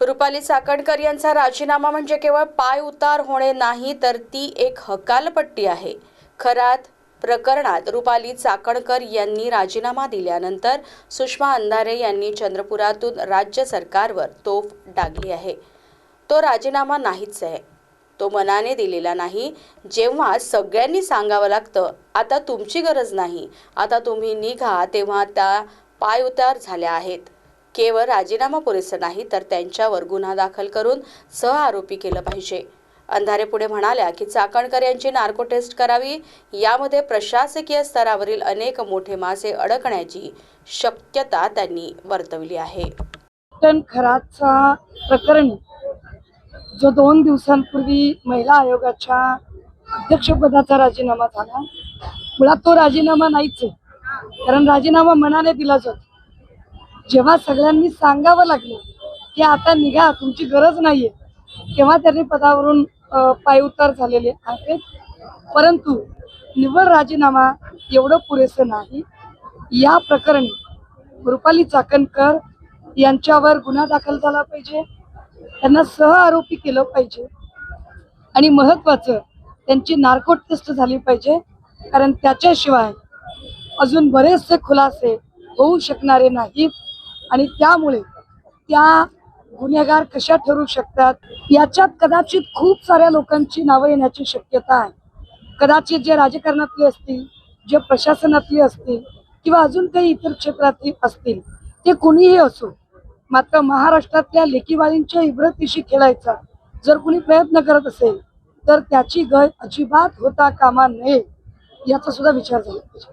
रुपाली चाकणकर यांचा राजीनामा म्हणजे केवळ पाय उतार होणे नाही, तर ती एक हकालपट्टी आहे। खरात प्रकरणात रुपाली चाकणकर यांनी राजीनामा दिल्यानंतर सुषमा अंधारे यांनी चंद्रपुरातून राज्य सरकारवर तोफ डागली आहे। तो राजीनामा नाहीच आहे, तो मनाने दिलेला नाही। जेव्हा सगळ्यांनी सांगावं लागतं आता तुमची गरज नाही, आता तुम्ही निघा, तेव्हा त्या पाय उतार झाल्या आहेत। केवळ राजीनामा पुरेसा नाही, तर त्यांच्यावर गुन्हा दाखल करून सहआरोपी केलं पाहिजे। अंधारे पुढे म्हणाल्या की चाकणकर यांची नार्को टेस्ट करावी, यामध्ये प्रशासकीय स्तरावरील अनेक मोठे मासे अडकण्याची शक्यता त्यांनी वर्तवली आहे। खरातचा प्रकरण जो 2 दिवसांपूर्वी महिला आयोगाच्या अध्यक्षपदाचा राजीनामा झाला, मुळात तो राजीनामा नाहीच आहे, कारण राजीनामा मनाने दिला जातो। जेव्हा सगळ्यांनी सांगावं लागलं की आता निघा, तुमची गरज नाहीये, तेव्हा त्यांनी पदावरून पायउतार झालेले आहेत। परंतु निव्वळ राजीनामा एवढं पुरेसं नाही। या प्रकरणी रुपाली चाकणकर यांच्यावर गुन्हा दाखल झाला पाहिजे, त्यांना सहआरोपी केलं पाहिजे आणि महत्त्वाचं त्यांची नार्को टेस्ट झाली पाहिजे, कारण त्याच्याशिवाय अजून बरेचसे खुलासे होऊ शकणारे नाहीत आणि त्यामुळे त्या गुन्हेगार कशा ठरू शकतात याच्यात कदाचित खूप साऱ्या लोकांची नावं येण्याची शक्यता आहे। कदाचित जे राजकारणातले असतील, जे प्रशासनातले असतील किंवा अजून काही इतर क्षेत्रातले असतील, ते कुणीही असो, मात्र महाराष्ट्रातल्या लेकीबाळींच्या इब्रतीशी खेळायचा जर कुणी प्रयत्न करत असेल तर त्याची गय अजिबात होता कामा नये, याचा सुद्धा विचार झाला पाहिजे।